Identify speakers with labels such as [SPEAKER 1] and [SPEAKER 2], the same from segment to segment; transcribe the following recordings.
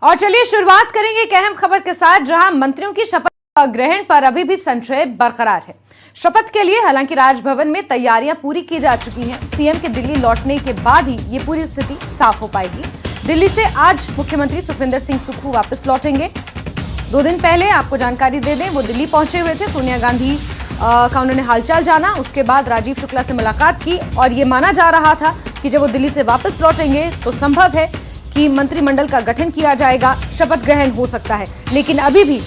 [SPEAKER 1] और चलिए शुरुआत करेंगे एक अहम खबर के साथ, जहां मंत्रियों की शपथ ग्रहण पर अभी भी संशय बरकरार है। शपथ के लिए हालांकि राजभवन में तैयारियां पूरी की जा चुकी हैं। सीएम के दिल्ली लौटने के बाद ही ये पूरी स्थिति साफ हो पाएगी। दिल्ली से आज मुख्यमंत्री सुखविंदर सिंह सुक्खू वापस लौटेंगे। 2 दिन पहले आपको जानकारी दे दें, वो दिल्ली पहुंचे हुए थे। सोनिया गांधी का उन्होंने हालचाल जाना, उसके बाद राजीव शुक्ला से मुलाकात की और ये माना जा रहा था कि जब वो दिल्ली से वापस लौटेंगे तो संभव है कि मंत्रिमंडल का गठन किया जाएगा, शपथ ग्रहण हो सकता है। लेकिन अभी भी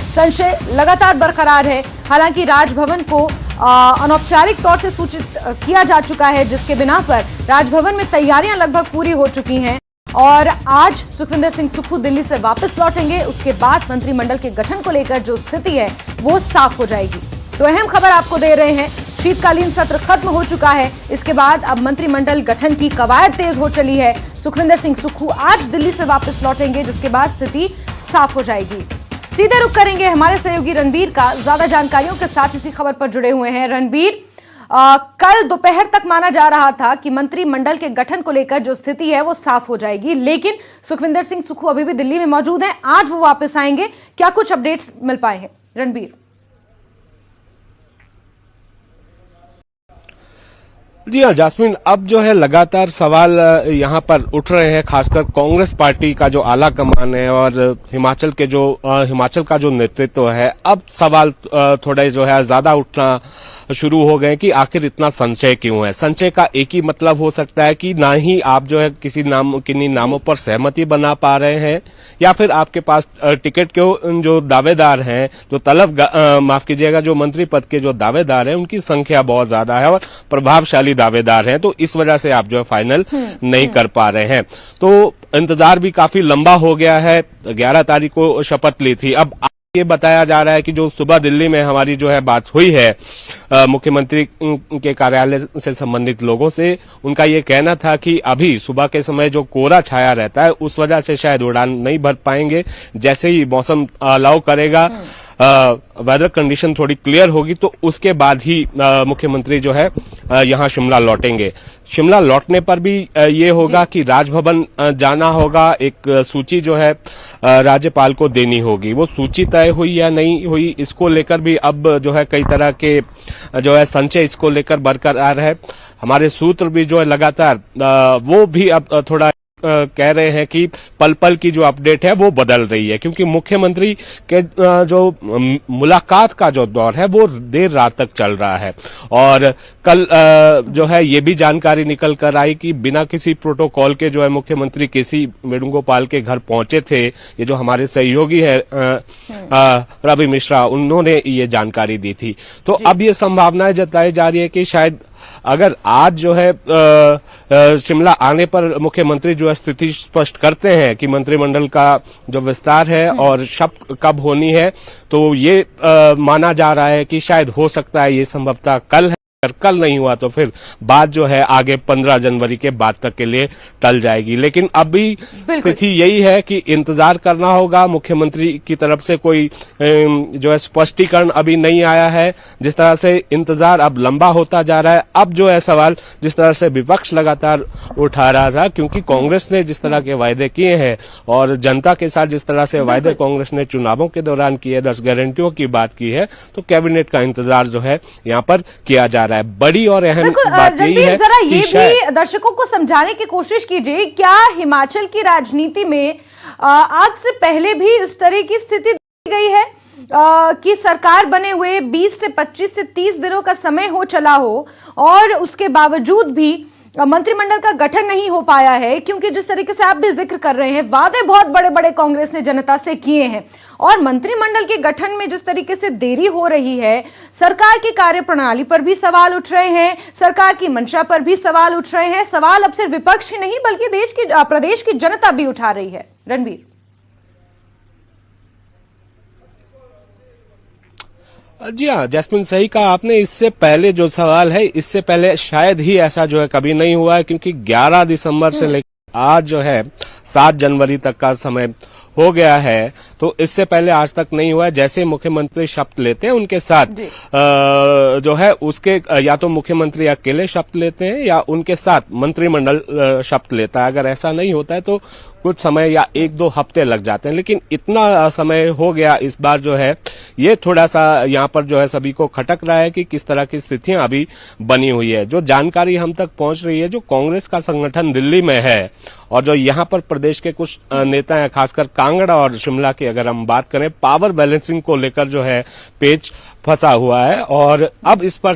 [SPEAKER 1] संशय लगातार बरकरार है। हालांकि राजभवन को अनौपचारिक तौर से सूचित किया जा चुका है, जिसके बिना पर राजभवन में तैयारियां लगभग पूरी हो चुकी हैं और आज सुखविंदर सिंह सुक्खू दिल्ली से वापस लौटेंगे। उसके बाद मंत्रिमंडल के गठन को लेकर जो स्थिति है वो साफ हो जाएगी। तो अहम खबर आपको दे रहे हैं, शीतकालीन सत्र खत्म हो चुका है। इसके बाद अब मंत्रिमंडल गठन की कवायद तेज हो चली है। सुखविंदर सिंह सुक्खू आज दिल्ली से वापस लौटेंगे, जिसके बाद स्थिति साफ हो जाएगी। सीधे रुख करेंगे हमारे सहयोगी रणबीर का, ज्यादा जानकारियों के साथ इसी खबर पर जुड़े हुए हैं। रणबीर, कल दोपहर तक माना जा रहा था कि मंत्रिमंडल के गठन को लेकर जो स्थिति है वो साफ हो जाएगी, लेकिन सुखविंदर सिंह सुक्खू अभी भी दिल्ली में मौजूद हैं। आज वो वापस आएंगे, क्या कुछ अपडेट्स मिल पाए हैं रणबीर?
[SPEAKER 2] जी हाँ जैस्मिन, अब जो है लगातार सवाल यहाँ पर उठ रहे हैं, खासकर कांग्रेस पार्टी का जो आला कमान है और हिमाचल का जो नेतृत्व है। अब सवाल थोड़े जो है ज्यादा उठना शुरू हो गए कि आखिर इतना संशय क्यों है। संशय का एक ही मतलब हो सकता है कि ना ही आप जो है किन्हीं नामों पर सहमति बना पा रहे हैं, या फिर आपके पास टिकट के जो दावेदार हैं, जो माफ कीजिएगा, जो मंत्री पद के जो दावेदार हैं उनकी संख्या बहुत ज्यादा है और प्रभावशाली दावेदार हैं, तो इस वजह से आप जो है फाइनल नहीं कर पा रहे हैं। तो इंतजार भी काफी लंबा हो गया है। 11 तारीख को शपथ ली थी। अब ये बताया जा रहा है कि जो सुबह दिल्ली में हमारी जो है बात हुई है मुख्यमंत्री के कार्यालय से संबंधित लोगों से, उनका ये कहना था कि अभी सुबह के समय जो कोहरा छाया रहता है उस वजह से शायद उड़ान नहीं भर पाएंगे। जैसे ही मौसम अलाउ करेगा, वेदर कंडीशन थोड़ी क्लियर होगी, तो उसके बाद ही मुख्यमंत्री जो है यहाँ शिमला लौटेंगे। शिमला लौटने पर भी ये होगा कि राजभवन जाना होगा, एक सूची जो है राज्यपाल को देनी होगी। वो सूची तय हुई या नहीं हुई, इसको लेकर भी अब जो है कई तरह के जो है संशय इसको लेकर बरकरार है। हमारे सूत्र भी जो है लगातार वो भी अब थोड़ा कह रहे हैं कि पल पल की जो अपडेट है वो बदल रही है, क्योंकि मुख्यमंत्री के जो मुलाकात का जो दौर है वो देर रात तक चल रहा है। और कल जो है ये भी जानकारी निकल कर आई कि बिना किसी प्रोटोकॉल के जो है मुख्यमंत्री केसी वेणुगोपाल के घर पहुंचे थे। ये जो हमारे सहयोगी है रवि मिश्रा, उन्होंने ये जानकारी दी थी। तो अब ये संभावनाएं जताई जा रही है कि शायद अगर आज जो है शिमला आने पर मुख्यमंत्री जो है स्थिति स्पष्ट करते हैं कि मंत्रिमंडल का जो विस्तार है और शपथ कब होनी है, तो ये माना जा रहा है कि शायद हो सकता है ये संभवतः कल है। अगर कल नहीं हुआ तो फिर बात जो है आगे 15 जनवरी के बाद तक के लिए टल जाएगी। लेकिन अभी स्थिति यही है कि इंतजार करना होगा। मुख्यमंत्री की तरफ से कोई जो है स्पष्टीकरण अभी नहीं आया है। जिस तरह से इंतजार अब लंबा होता जा रहा है, अब जो है सवाल जिस तरह से विपक्ष लगातार उठा रहा था, क्योंकि कांग्रेस ने जिस तरह के वायदे किए हैं और जनता के साथ जिस तरह से वायदे कांग्रेस ने चुनावों के दौरान किए, 10 गारंटियों की बात की है, तो कैबिनेट का इंतजार जो है यहाँ पर किया जा रहा है। बड़ी और अहम बात यही है, जरा ये भी
[SPEAKER 1] दर्शकों को समझाने की कोशिश कीजिए, क्या हिमाचल की राजनीति में आज से पहले भी इस तरह की स्थिति देखी गई है कि सरकार बने हुए 20 से 25 से 30 दिनों का समय हो चला हो और उसके बावजूद भी मंत्रिमंडल का गठन नहीं हो पाया है? क्योंकि जिस तरीके से आप भी जिक्र कर रहे हैं, वादे बहुत बड़े बड़े कांग्रेस ने जनता से किए हैं और मंत्रिमंडल के गठन में जिस तरीके से देरी हो रही है, सरकार की कार्यप्रणाली पर भी सवाल उठ रहे हैं, सरकार की मंशा पर भी सवाल उठ रहे हैं। सवाल अब सिर्फ विपक्ष ही नहीं बल्कि प्रदेश की जनता भी उठा रही है। रणबीर,
[SPEAKER 2] जी हाँ जैस्मिन, सही कहा आपने। इससे पहले जो सवाल है, इससे पहले शायद ही ऐसा जो है कभी नहीं हुआ है, क्योंकि 11 दिसंबर से लेकर आज जो है 7 जनवरी तक का समय हो गया है, तो इससे पहले आज तक नहीं हुआ है। जैसे मुख्यमंत्री शपथ लेते हैं उनके साथ जो है उसके या तो मुख्यमंत्री अकेले शपथ लेते हैं या उनके साथ मंत्रिमंडल शपथ लेता है। अगर ऐसा नहीं होता है तो कुछ समय या 1-2 हफ्ते लग जाते हैं, लेकिन इतना समय हो गया इस बार जो है ये थोड़ा सा यहाँ पर जो है सभी को खटक रहा है कि किस तरह की स्थितियां अभी बनी हुई है। जो जानकारी हम तक पहुंच रही है, जो कांग्रेस का संगठन दिल्ली में है और जो यहाँ पर प्रदेश के कुछ नेता हैं, खासकर कांगड़ा और शिमला की अगर हम बात करें, पावर बैलेंसिंग को लेकर जो है पेच फंसा हुआ है और अब इस पर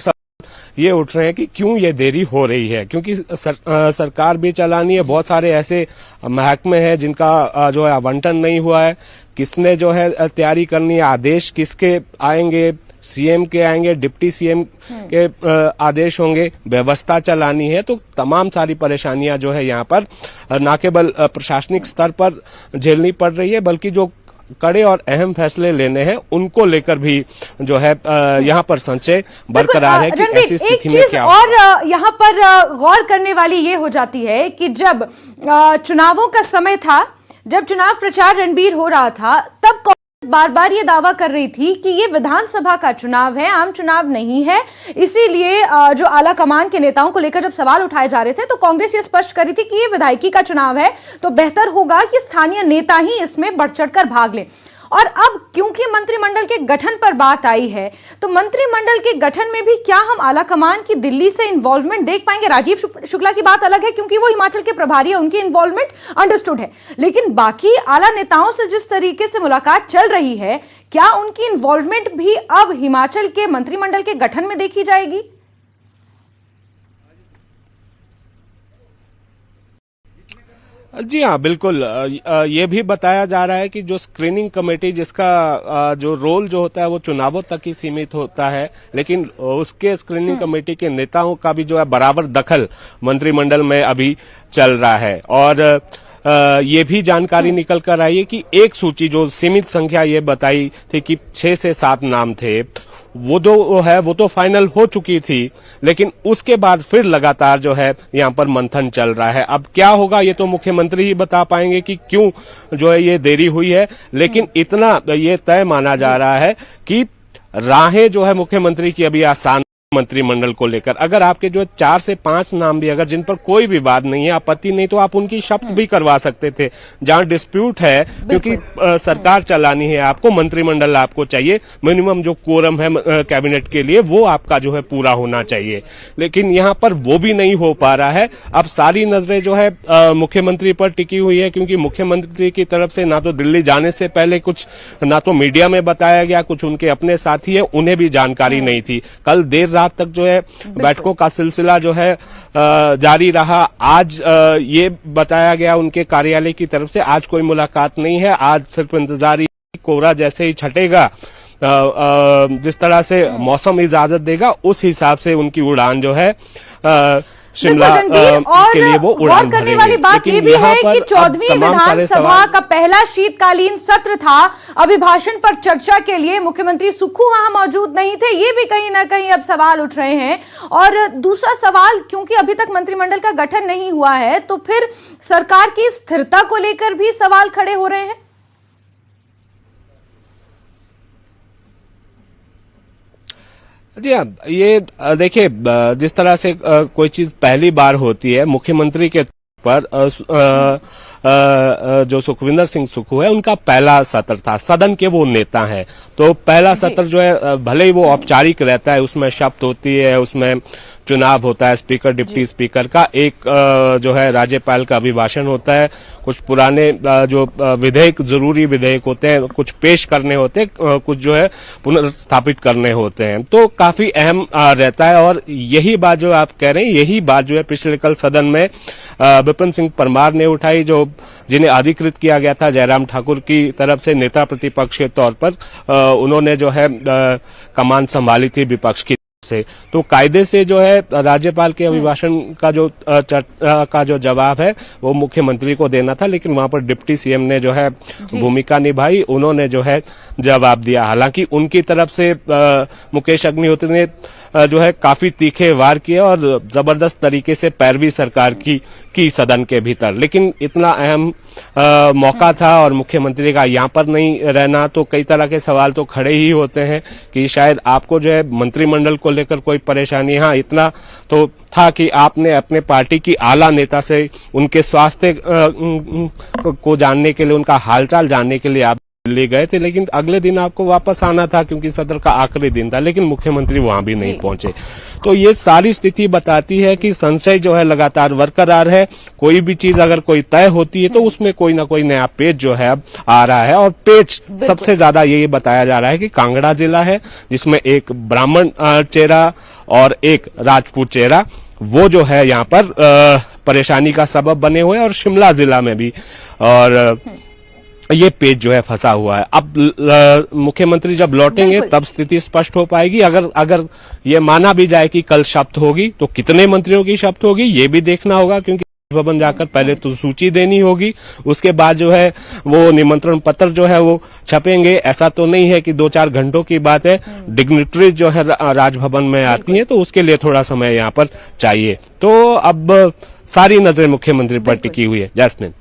[SPEAKER 2] ये उठ रहे हैं कि क्यों ये देरी हो रही है, क्योंकि सरकार भी चलानी है, बहुत सारे ऐसे महकमे हैं जिनका जो है आवंटन नहीं हुआ है, किसने जो है तैयारी करनी है, आदेश किसके आएंगे, सीएम के आएंगे, डिप्टी सीएम के आदेश होंगे, व्यवस्था चलानी है, तो तमाम सारी परेशानियां जो है यहाँ पर न केवल प्रशासनिक स्तर पर झेलनी पड़ रही है, बल्कि जो कड़े और अहम फैसले लेने हैं उनको लेकर भी जो है यहाँ पर संशय बरकरार है कि ऐसी स्थिति में क्या
[SPEAKER 1] और यहाँ पर गौर करने वाली ये हो जाती है कि जब चुनावों का समय था, जब चुनाव प्रचार रणबीर हो रहा था, तब बार बार ये दावा कर रही थी कि ये विधानसभा का चुनाव है, आम चुनाव नहीं है। इसीलिए जो आला कमान के नेताओं को लेकर जब सवाल उठाए जा रहे थे तो कांग्रेस ये स्पष्ट कर रही थी कि ये विधायकी का चुनाव है, तो बेहतर होगा कि स्थानीय नेता ही इसमें बढ़ चढ़कर भाग लें। और अब क्योंकि मंत्रिमंडल के गठन पर बात आई है, तो मंत्रिमंडल के गठन में भी क्या हम आला कमान की दिल्ली से इन्वॉल्वमेंट देख पाएंगे? राजीव शुक्ला की बात अलग है क्योंकि वो हिमाचल के प्रभारी है, उनकी इन्वॉल्वमेंट अंडरस्टूड है, लेकिन बाकी आला नेताओं से जिस तरीके से मुलाकात चल रही है, क्या उनकी इन्वॉल्वमेंट भी अब हिमाचल के मंत्रिमंडल के गठन में देखी जाएगी?
[SPEAKER 2] जी हाँ, बिल्कुल। ये भी बताया जा रहा है कि जो स्क्रीनिंग कमेटी जिसका जो रोल जो होता है वो चुनावों तक ही सीमित होता है, लेकिन उसके स्क्रीनिंग कमेटी के नेताओं का भी जो है बराबर दखल मंत्रिमंडल में अभी चल रहा है। और ये भी जानकारी निकल कर आई है कि एक सूची जो सीमित संख्या ये बताई थी कि 6 से 7 नाम थे, वो तो फाइनल हो चुकी थी, लेकिन उसके बाद फिर लगातार जो है यहाँ पर मंथन चल रहा है। अब क्या होगा ये तो मुख्यमंत्री ही बता पाएंगे कि क्यों जो है ये देरी हुई है, लेकिन इतना ये तय माना जा रहा है कि राहें जो है मुख्यमंत्री की अभी आसान मंत्रिमंडल को लेकर। अगर आपके जो 4 से 5 नाम भी अगर जिन पर कोई विवाद नहीं है, आपत्ति नहीं, तो आप उनकी शपथ भी करवा सकते थे। जहां डिस्प्यूट है, क्योंकि सरकार चलानी है, आपको मंत्रिमंडल आपको चाहिए, मिनिमम जो कोरम है कैबिनेट के लिए वो आपका जो है पूरा होना चाहिए, लेकिन यहां पर वो भी नहीं हो पा रहा है। अब सारी नजरें जो है मुख्यमंत्री पर टिकी हुई है, क्योंकि मुख्यमंत्री की तरफ से ना तो दिल्ली जाने से पहले कुछ ना तो मीडिया में बताया गया, कुछ उनके अपने साथी है उन्हें भी जानकारी नहीं थी। कल देर रात तक जो है बैठकों का सिलसिला जो है जारी रहा। आज ये बताया गया उनके कार्यालय की तरफ से आज कोई मुलाकात नहीं है, आज सिर्फ इंतजार ही, कोहरा जैसे ही छटेगा, जिस तरह से मौसम इजाजत देगा उस हिसाब से उनकी उड़ान जो है शिमला के लिए वो उड़ान भरेंगे।
[SPEAKER 1] करने वाली बात ये भी है कि 14वीं विधानसभा का पहला शीतकालीन सत्र था, अभिभाषण पर चर्चा के लिए मुख्यमंत्री सुक्खू वहां मौजूद नहीं थे, ये भी कहीं ना कहीं अब सवाल उठ रहे हैं। और दूसरा सवाल, क्योंकि अभी तक मंत्रिमंडल का गठन नहीं हुआ है, तो फिर सरकार की स्थिरता को लेकर भी सवाल खड़े हो रहे हैं।
[SPEAKER 2] जी हाँ, ये देखिए, जिस तरह से कोई चीज पहली बार होती है, मुख्यमंत्री के पर जो सुखविंदर सिंह सुक्खू है उनका पहला सत्र था, सदन के वो नेता हैं, तो पहला सत्र जो है भले ही वो औपचारिक रहता है, उसमें शपथ होती है, उसमें चुनाव होता है स्पीकर डिप्टी स्पीकर का, एक जो है राज्यपाल का अभिभाषण होता है, कुछ पुराने जो विधेयक, जरूरी विधेयक होते हैं कुछ पेश करने होते हैं, कुछ जो है पुनर्स्थापित करने होते हैं, तो काफी अहम रहता है। और यही बात जो आप कह रहे हैं, यही बात जो है पिछले कल सदन में विपिन सिंह परमार ने उठाई, जो जिन्हें अधिकृत किया गया था जयराम ठाकुर की तरफ से नेता प्रतिपक्ष के तौर पर, उन्होंने जो है कमान संभाली थी विपक्ष की से, तो कायदे से जो है राज्यपाल के अभिभाषण का जो जवाब है वो मुख्यमंत्री को देना था, लेकिन वहां पर डिप्टी सीएम ने जो है भूमिका निभाई, उन्होंने जो है जवाब दिया। हालांकि उनकी तरफ से मुकेश अग्निहोत्री ने जो है काफी तीखे वार किए और जबरदस्त तरीके से पैरवी सरकार की की सदन के भीतर, लेकिन इतना अहम मौका था और मुख्यमंत्री का यहाँ पर नहीं रहना, तो कई तरह के सवाल तो खड़े ही होते हैं कि शायद आपको जो है मंत्रिमंडल को लेकर कोई परेशानी। हाँ, इतना तो था कि आपने अपने पार्टी की आला नेता से उनके स्वास्थ्य को जानने के लिए, उनका हालचाल जानने के लिए आप ले गए थे, लेकिन अगले दिन आपको वापस आना था क्योंकि सदन का आखिरी दिन था, लेकिन मुख्यमंत्री वहां भी नहीं पहुंचे। तो ये सारी स्थिति बताती है कि संशय जो है लगातार बरकरार है। कोई भी चीज अगर कोई तय होती है तो उसमें कोई ना कोई नया पेज जो है अब आ रहा है, और पेज सबसे ज्यादा ये बताया जा रहा है कि कांगड़ा जिला है जिसमें एक ब्राह्मण चेहरा और एक राजपूत चेहरा वो जो है यहाँ पर परेशानी का सबब बने हुए हैं, और शिमला जिला में भी, और ये पेज जो है फंसा हुआ है। अब मुख्यमंत्री जब लौटेंगे तब स्थिति स्पष्ट हो पाएगी। अगर ये माना भी जाए कि कल शपथ होगी तो कितने मंत्रियों की शपथ होगी ये भी देखना होगा, क्योंकि भवन जाकर पहले तो सूची देनी होगी, उसके बाद जो है वो निमंत्रण पत्र जो है वो छपेंगे। ऐसा तो नहीं है कि 2-4 घंटों की बात है, डिग्निटरीज जो है राजभवन में आती हैं तो उसके लिए थोड़ा समय यहाँ पर चाहिए। तो अब सारी नजरें मुख्यमंत्री पर टिकी हुई है। जैस्मिन।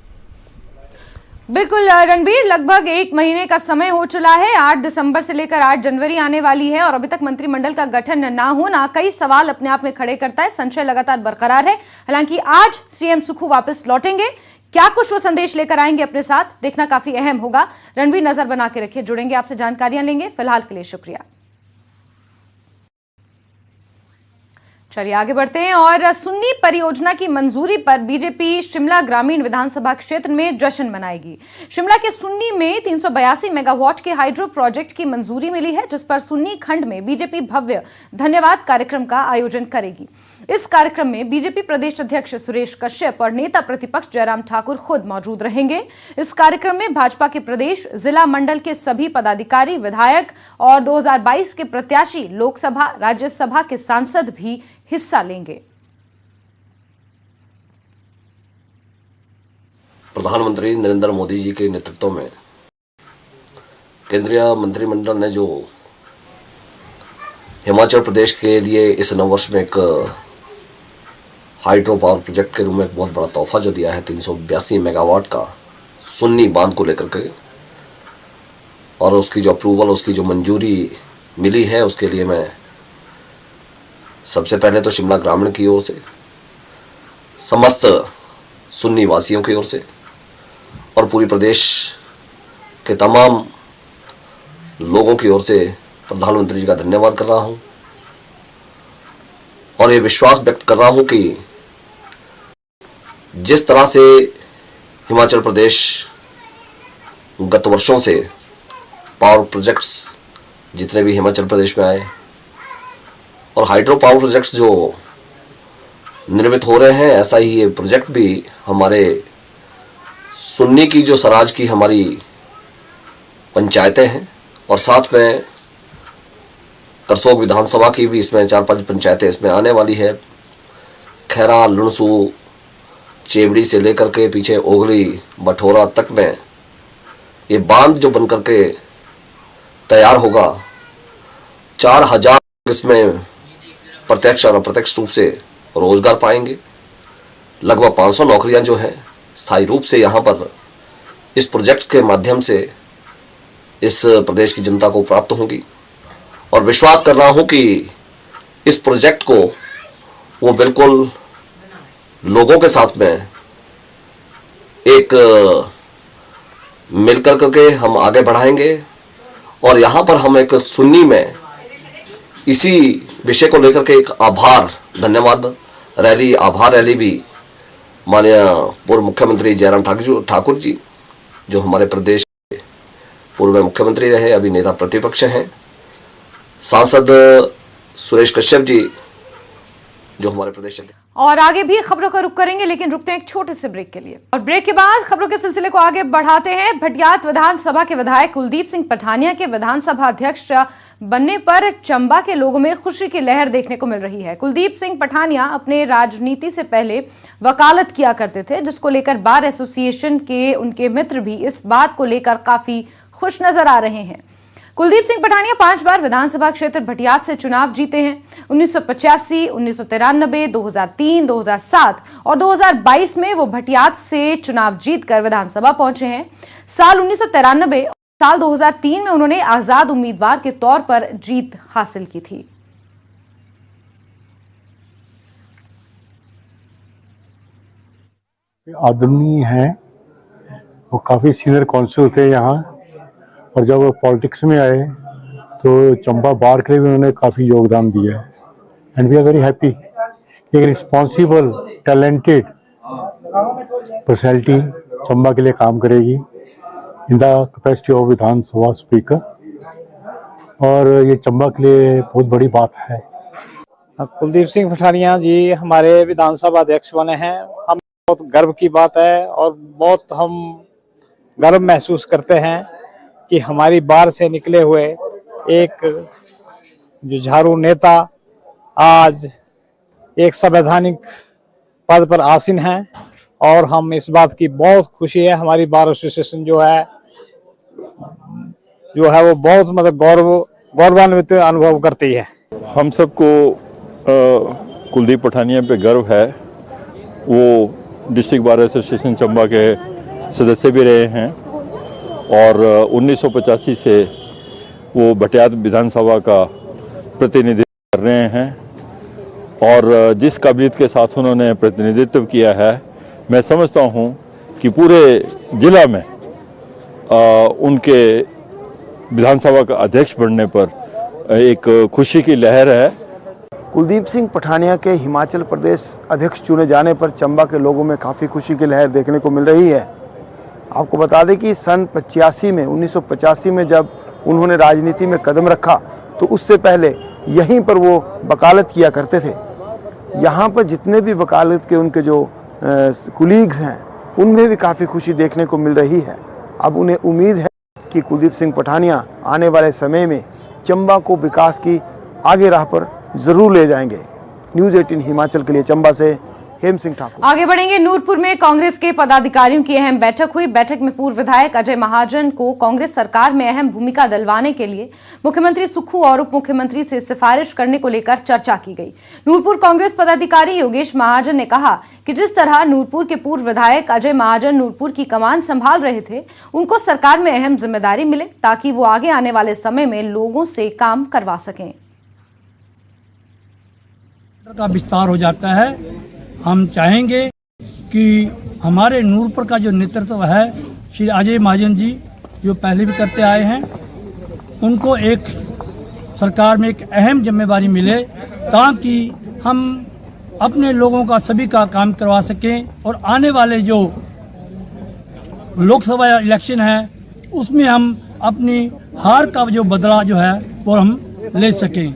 [SPEAKER 1] बिल्कुल रणबीर, लगभग 1 महीने का समय हो चला है। 8 दिसंबर से लेकर 8 जनवरी आने वाली है और अभी तक मंत्रिमंडल का गठन ना होना कई सवाल अपने आप में खड़े करता है। संशय लगातार बरकरार है। हालांकि आज सीएम सुक्खू वापस लौटेंगे, क्या कुछ वो संदेश लेकर आएंगे अपने साथ, देखना काफी अहम होगा। रणबीर, नजर बना के रखिए, जुड़ेंगे आपसे, जानकारियां लेंगे। फिलहाल के लिए शुक्रिया। चलिए आगे बढ़ते हैं और सुन्नी परियोजना की मंजूरी पर बीजेपी शिमला ग्रामीण विधानसभा क्षेत्र में जश्न मनाएगी। शिमला के सुन्नी में 382 मेगावाट के हाइड्रो प्रोजेक्ट की मंजूरी मिली है, जिस पर सुन्नी खंड में बीजेपी भव्य धन्यवाद कार्यक्रम का आयोजन करेगी। इस कार्यक्रम में बीजेपी प्रदेश अध्यक्ष सुरेश कश्यप और नेता प्रतिपक्ष जयराम ठाकुर खुद मौजूद रहेंगे। इस कार्यक्रम में भाजपा के प्रदेश, जिला, मंडल के सभी पदाधिकारी, विधायक और 2022 के प्रत्याशी, लोकसभा, राज्यसभा के सांसद भी हिस्सा लेंगे।
[SPEAKER 3] प्रधानमंत्री नरेंद्र मोदी जी के नेतृत्व में केंद्रीय मंत्रिमंडल ने जो हिमाचल प्रदेश के लिए इस नववर्ष में एक हाइड्रो पावर प्रोजेक्ट के रूप में एक बहुत बड़ा तोहफा जो दिया है 382 मेगावाट का सुन्नी बांध को लेकर के, और उसकी जो अप्रूवल, उसकी जो मंजूरी मिली है, उसके लिए मैं सबसे पहले तो शिमला ग्रामीण की ओर से, समस्त सुन्नी वासियों की ओर से और पूरी प्रदेश के तमाम लोगों की ओर से प्रधानमंत्री जी का धन्यवाद कर रहा हूं, और ये विश्वास व्यक्त कर रहा हूं कि जिस तरह से हिमाचल प्रदेश गत वर्षों से पावर प्रोजेक्ट्स जितने भी हिमाचल प्रदेश में आए और हाइड्रो पावर प्रोजेक्ट्स जो निर्मित हो रहे हैं, ऐसा ही ये प्रोजेक्ट भी हमारे सुन्नी की जो सराज की हमारी पंचायतें हैं, और साथ में करसोग विधानसभा की भी इसमें 4-5 पंचायतें इसमें आने वाली है। खैरा, लुणसू, चेवड़ी से लेकर के पीछे ओगली, बठोरा तक में ये बांध जो बनकर के तैयार होगा, 4000 इसमें प्रत्यक्ष और अप्रत्यक्ष रूप से रोजगार पाएंगे। लगभग 500 नौकरियां जो हैं स्थायी रूप से यहाँ पर इस प्रोजेक्ट के माध्यम से इस प्रदेश की जनता को प्राप्त होंगी, और विश्वास कर रहा हूँ कि इस प्रोजेक्ट को वो बिल्कुल लोगों के साथ में एक मिलकर करके हम आगे बढ़ाएंगे। और यहाँ पर हम एक सुन्नी में इसी विषय को लेकर के एक धन्यवाद रैली, आभार रैली भी माननीय पूर्व मुख्यमंत्री जयराम ठाकुर जी, जो हमारे प्रदेश के पूर्व मुख्यमंत्री रहे, अभी नेता प्रतिपक्ष हैं, सांसद सुरेश कश्यप जी जो हमारे प्रदेश के,
[SPEAKER 1] और आगे भी खबरों का रुख करेंगे, लेकिन रुकते हैं एक छोटे से ब्रेक के लिए, और ब्रेक के बाद खबरों के सिलसिले को आगे बढ़ाते हैं। भटियात विधानसभा के विधायक कुलदीप सिंह पठानिया के विधानसभा अध्यक्ष बनने पर चंबा के लोगों में खुशी की लहर देखने को मिल रही है। कुलदीप सिंह पठानिया अपने राजनीति से पहले वकालत किया करते थे, जिसको लेकर बार एसोसिएशन के उनके मित्र भी इस बात को लेकर काफी खुश नजर आ रहे हैं। कुलदीप सिंह पठानिया 5 बार विधानसभा क्षेत्र भटियात से चुनाव जीते हैं। 1985, 1993, 2003, 2007 और 2022 में वो भटियात से चुनाव जीतकर विधानसभा पहुंचे हैं। साल 1993 और साल 2003 में उन्होंने आजाद उम्मीदवार के तौर पर जीत हासिल की थी।
[SPEAKER 4] आदरणीय हैं, वो काफ़ी सीनियर काउंसिल थे यहाँ, और जब वो पॉलिटिक्स में आए तो चंबा बार के लिए भी उन्होंने काफ़ी योगदान दिया है। And we are very happy कि एक रिस्पॉन्सिबल टैलेंटेड पर्सनैलिटी चंबा के लिए काम करेगी in the capacity of Vidhan Sabha speaker, और ये चंबा के लिए बहुत बड़ी बात है।
[SPEAKER 5] कुलदीप सिंह पठानिया जी हमारे विधानसभा अध्यक्ष बने हैं। हम बहुत गर्व की बात है और बहुत हम गर्व महसूस करते हैं कि हमारी बार से निकले हुए एक जुझारू नेता आज एक संवैधानिक पद पर आसीन हैं, और हम इस बात की बहुत खुशी है। हमारी बार एसोसिएशन जो है वो बहुत मतलब गौरवान्वित अनुभव करती है।
[SPEAKER 6] हम सबको कुलदीप पठानिया पे गर्व है। वो डिस्ट्रिक्ट बार एसोसिएशन चंबा के सदस्य भी रहे हैं और 1985 से वो भटियात विधानसभा का प्रतिनिधित्व कर रहे हैं, और जिस काबिलियत के साथ उन्होंने प्रतिनिधित्व किया है, मैं समझता हूं कि पूरे जिला में उनके विधानसभा का अध्यक्ष बनने पर एक खुशी की लहर है।
[SPEAKER 7] कुलदीप सिंह पठानिया के हिमाचल प्रदेश अध्यक्ष चुने जाने पर चंबा के लोगों में काफ़ी खुशी की लहर देखने को मिल रही है। आपको बता दें कि सन 1985 में जब उन्होंने राजनीति में कदम रखा तो उससे पहले यहीं पर वो वकालत किया करते थे। यहाँ पर जितने भी वकालत के उनके जो कुलीग्स हैं उनमें भी काफ़ी खुशी देखने को मिल रही है। अब उन्हें उम्मीद है कि कुलदीप सिंह पठानिया आने वाले समय में चंबा को विकास की आगे राह पर जरूर ले जाएंगे। न्यूज़ 18 हिमाचल के लिए चंबा से हेम सिंह ठाकुर।
[SPEAKER 1] आगे बढ़ेंगे। नूरपुर में कांग्रेस के पदाधिकारियों की अहम बैठक हुई। बैठक में पूर्व विधायक अजय महाजन को कांग्रेस सरकार में अहम भूमिका दिलवाने के लिए मुख्यमंत्री सुक्खू और उप मुख्यमंत्री से सिफारिश करने को लेकर चर्चा की गई। नूरपुर कांग्रेस पदाधिकारी योगेश महाजन ने कहा कि जिस तरह नूरपुर के पूर्व विधायक अजय महाजन नूरपुर की कमान संभाल रहे थे, उनको सरकार में अहम जिम्मेदारी मिले ताकि वो आगे आने वाले समय में लोगों से काम करवा सकें।
[SPEAKER 8] का विस्तार हो जाता है। हम चाहेंगे कि हमारे नूरपुर का जो नेतृत्व है श्री अजय महाजन जी, जो पहले भी करते आए हैं, उनको एक सरकार में एक अहम जिम्मेदारी मिले ताकि हम अपने लोगों का सभी का काम करवा सकें, और आने वाले जो लोकसभा इलेक्शन है उसमें हम अपनी हार का जो बदला जो है वो हम ले सकें।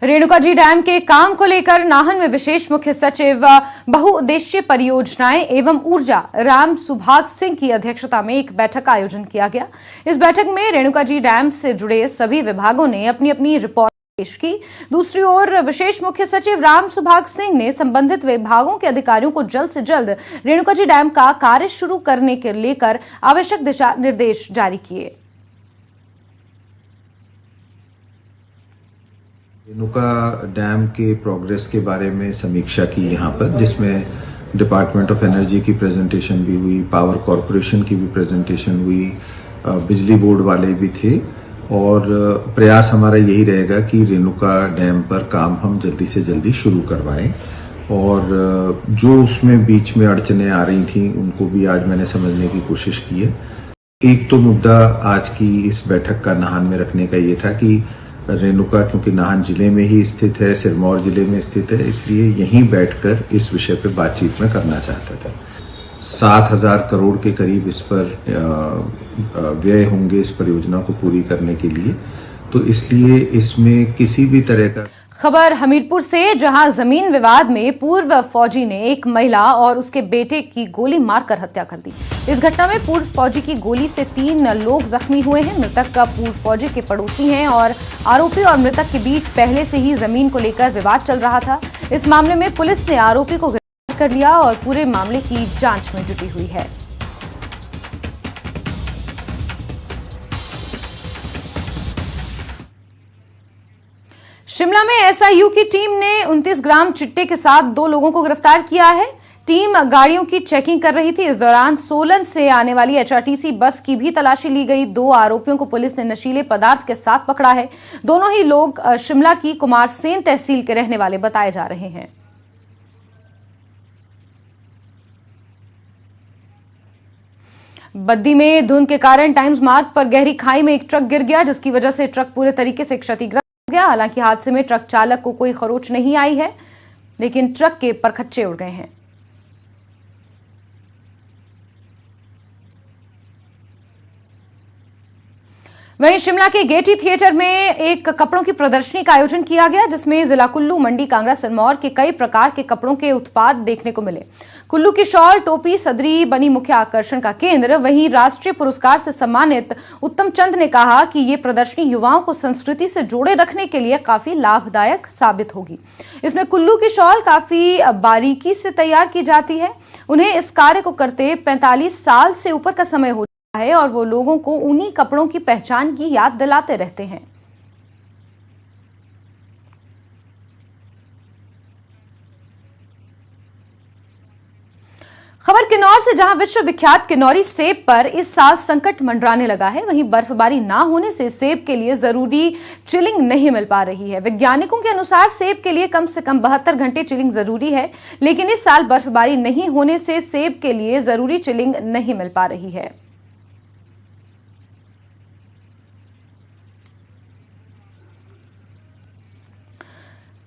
[SPEAKER 1] रेणुका जी डैम के काम को लेकर नाहन में विशेष मुख्य सचिव बहुउद्देशीय परियोजनाएं एवं ऊर्जा राम सुभाग सिंह की अध्यक्षता में एक बैठक का आयोजन किया गया। इस बैठक में रेणुका जी डैम से जुड़े सभी विभागों ने अपनी अपनी रिपोर्ट पेश की। दूसरी ओर विशेष मुख्य सचिव राम सुभाग सिंह ने संबंधित विभागों के अधिकारियों को जल्द से जल्द रेणुका जी डैम का कार्य शुरू करने के लेकर आवश्यक दिशा निर्देश जारी किए।
[SPEAKER 9] रेणुका डैम के प्रोग्रेस के बारे में समीक्षा की यहाँ पर, जिसमें डिपार्टमेंट ऑफ एनर्जी की प्रेजेंटेशन भी हुई, पावर कॉरपोरेशन की भी प्रेजेंटेशन हुई, बिजली बोर्ड वाले भी थे, और प्रयास हमारा यही रहेगा कि रेणुका डैम पर काम हम जल्दी से जल्दी शुरू करवाएं, और जो उसमें बीच में अड़चने आ रही थी उनको भी आज मैंने समझने की कोशिश की है। एक तो मुद्दा आज की इस बैठक का नाहन में रखने का ये था कि रेणुका क्योंकि नाहन जिले में ही स्थित है, सिरमौर जिले में स्थित है, इसलिए यहीं बैठकर इस विषय पे बातचीत में करना चाहता था। 7,000 करोड़ के करीब इस पर व्यय होंगे इस परियोजना को पूरी करने के लिए, तो इसलिए इसमें किसी भी तरह का।
[SPEAKER 1] खबर हमीरपुर से, जहां जमीन विवाद में पूर्व फौजी ने एक महिला और उसके बेटे की गोली मारकर हत्या कर दी। इस घटना में पूर्व फौजी की गोली से 3 लोग जख्मी हुए हैं। मृतक का पूर्व फौजी के पड़ोसी हैं और आरोपी और मृतक के बीच पहले से ही जमीन को लेकर विवाद चल रहा था। इस मामले में पुलिस ने आरोपी को गिरफ्तार कर लिया और पूरे मामले की जांच में जुटी हुई है। शिमला में एसआईयू की टीम ने 29 ग्राम चिट्टे के साथ 2 लोगों को गिरफ्तार किया है। टीम गाड़ियों की चेकिंग कर रही थी। इस दौरान सोलन से आने वाली एचआरटीसी बस की भी तलाशी ली गई। 2 आरोपियों को पुलिस ने नशीले पदार्थ के साथ पकड़ा है। दोनों ही लोग शिमला की कुमारसेन तहसील के रहने वाले बताए जा रहे हैं। बद्दी में धुंध के कारण टाइम्स मार्ग पर गहरी खाई में एक ट्रक गिर गया, जिसकी वजह से ट्रक पूरे तरीके से क्षतिग्रस्त हो गया। हालांकि हादसे में ट्रक चालक को कोई खरोच नहीं आई है, लेकिन ट्रक के परखच्चे उड़ गए हैं। वहीं शिमला के गेटी थिएटर में एक कपड़ों की प्रदर्शनी का आयोजन किया गया, जिसमें जिला कुल्लू, मंडी, कांगड़ा, सिरमौर के कई प्रकार के कपड़ों के उत्पाद देखने को मिले। कुल्लू की शॉल, टोपी, सदरी बनी मुख्य आकर्षण का केंद्र। वहीं राष्ट्रीय पुरस्कार से सम्मानित उत्तम चंद ने कहा कि ये प्रदर्शनी युवाओं को संस्कृति से जोड़े रखने के लिए काफी लाभदायक साबित होगी। इसमें कुल्लू की शॉल काफी बारीकी से तैयार की जाती है। उन्हें इस कार्य को करते 45 साल से ऊपर का समय हो है और वो लोगों को उन्हीं कपड़ों की पहचान की याद दिलाते रहते हैं। खबर किन्नौर से, जहां विश्व विख्यात किन्नौरी सेब पर इस साल संकट मंडराने लगा है। वहीं बर्फबारी ना होने से सेब के लिए जरूरी चिलिंग नहीं मिल पा रही है। वैज्ञानिकों के अनुसार सेब के लिए कम से कम 72 घंटे चिलिंग जरूरी है, लेकिन इस साल बर्फबारी नहीं होने से सेब के लिए जरूरी चिलिंग नहीं मिल पा रही है।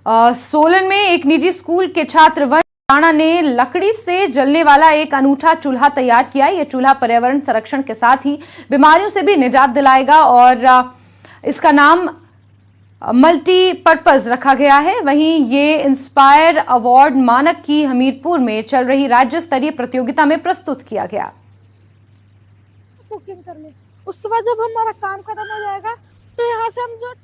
[SPEAKER 1] सोलन में एक निजी स्कूल के छात्र राणा ने लकड़ी से जलने वाला एक अनूठा चूल्हा तैयार किया। यह चूल्हा पर्यावरण संरक्षण के साथ ही बीमारियों से भी निजात दिलाएगा और इसका नाम मल्टीपर्पज रखा गया है। वहीं ये इंस्पायर अवार्ड मानक की हमीरपुर में चल रही राज्य स्तरीय प्रतियोगिता में प्रस्तुत किया गया।
[SPEAKER 10] कुकिंग कर ले, उसके बाद जब हमारा काम खत्म हो जाएगा तो यहाँ से हम जो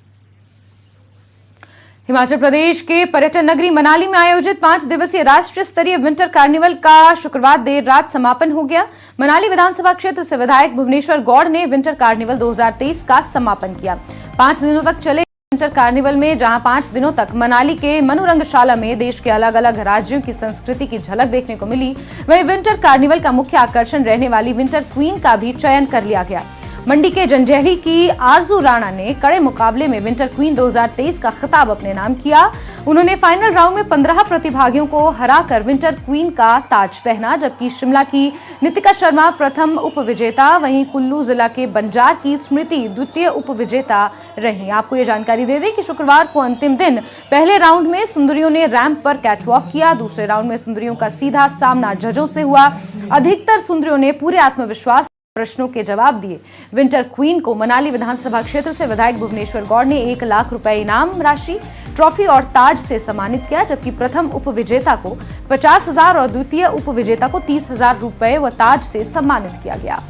[SPEAKER 1] हिमाचल प्रदेश के पर्यटन नगरी मनाली में आयोजित 5 दिवसीय राष्ट्रीय स्तरीय विंटर कार्निवल का शुक्रवार देर रात समापन हो गया। मनाली विधानसभा क्षेत्र से विधायक भुवनेश्वर गौड़ ने विंटर कार्निवल 2023 का समापन किया। 5 दिनों तक चले विंटर कार्निवल में, जहां 5 दिनों तक मनाली के मनोरंगशाला में देश के अलग अलग राज्यों की संस्कृति की झलक देखने को मिली, वहीं विंटर कार्निवल का मुख्य आकर्षण रहने वाली विंटर क्वीन का भी चयन कर लिया गया। मंडी के जंजैहड़ी की आरजू राणा ने कड़े मुकाबले में विंटर क्वीन 2023 का खिताब अपने नाम किया। उन्होंने फाइनल राउंड में 15 प्रतिभागियों को हराकर विंटर क्वीन का ताज पहना, जबकि शिमला की नितिका शर्मा प्रथम उपविजेता, वहीं कुल्लू जिला के बंजार की स्मृति द्वितीय उपविजेता रही। आपको ये जानकारी दे दें कि शुक्रवार को अंतिम दिन पहले राउंड में सुंदरियों ने रैंप पर कैटवॉक किया। दूसरे राउंड में सुंदरियों का सीधा सामना जजों से हुआ। अधिकतर सुंदरियों ने पूरे आत्मविश्वास प्रश्नों के जवाब दिए। विंटर क्वीन को मनाली विधानसभा क्षेत्र से विधायक भुवनेश्वर गौड़ ने 1 लाख रुपए इनाम राशि, ट्रॉफी और ताज से सम्मानित किया, जबकि प्रथम उपविजेता को 50,000 और द्वितीय उपविजेता को 30,000 रुपए व ताज से सम्मानित किया गया।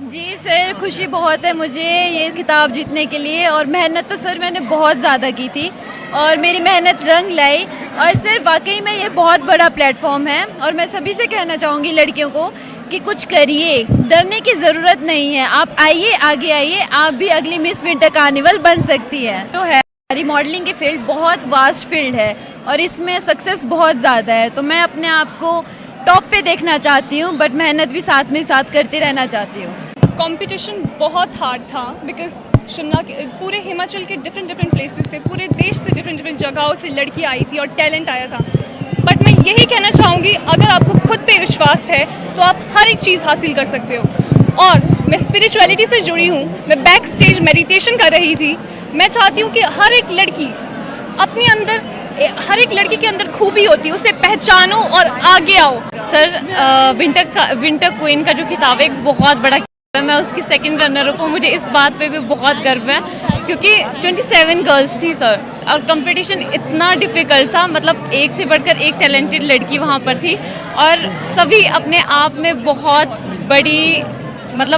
[SPEAKER 11] जी सर, खुशी बहुत है मुझे ये खिताब जीतने के लिए, और मेहनत तो सर मैंने बहुत ज़्यादा की थी और मेरी मेहनत रंग लाई। और सर वाकई में ये बहुत बड़ा प्लेटफॉर्म है और मैं सभी से कहना चाहूँगी लड़कियों को कि कुछ करिए, डरने की ज़रूरत नहीं है। आप आइए, आगे आइए, आप भी अगली मिस विंटर कार्निवल बन सकती है। तो है हमारी मॉडलिंग की फील्ड बहुत वास्ट फील्ड है और इसमें सक्सेस बहुत ज़्यादा है, तो मैं अपने आप को टॉप पे देखना चाहती हूँ, बट मेहनत भी साथ में साथ करते रहना चाहती हूँ।
[SPEAKER 12] कंपटीशन बहुत हार्ड था बिकॉज शिमला के पूरे हिमाचल के डिफरेंट प्लेसेस से, पूरे देश से डिफरेंट जगहों से लड़की आई थी और टैलेंट आया था। बट मैं यही कहना चाहूँगी, अगर आपको खुद पे विश्वास है तो आप हर एक चीज़ हासिल कर सकते हो। और मैं स्पिरिचुअलिटी से जुड़ी हूँ, मैं बैक स्टेज मेडिटेशन कर रही थी। मैं चाहती हूँ कि हर एक लड़की अपने अंदर, हर एक लड़की के अंदर खूबी होती है, उसे पहचानो और आगे आओ। सर विंटर क्वीन का जो खिताब है एक बहुत बड़ा, मैं उसकी सेकंड रनर हूँ। मुझे इस बात पे भी बहुत गर्व है क्योंकि 27 गर्ल्स थी सर, और कंपटीशन इतना डिफ़िकल्ट था, मतलब एक से बढ़कर एक टैलेंटेड लड़की वहाँ पर थी और सभी अपने आप में बहुत बड़ी मतलब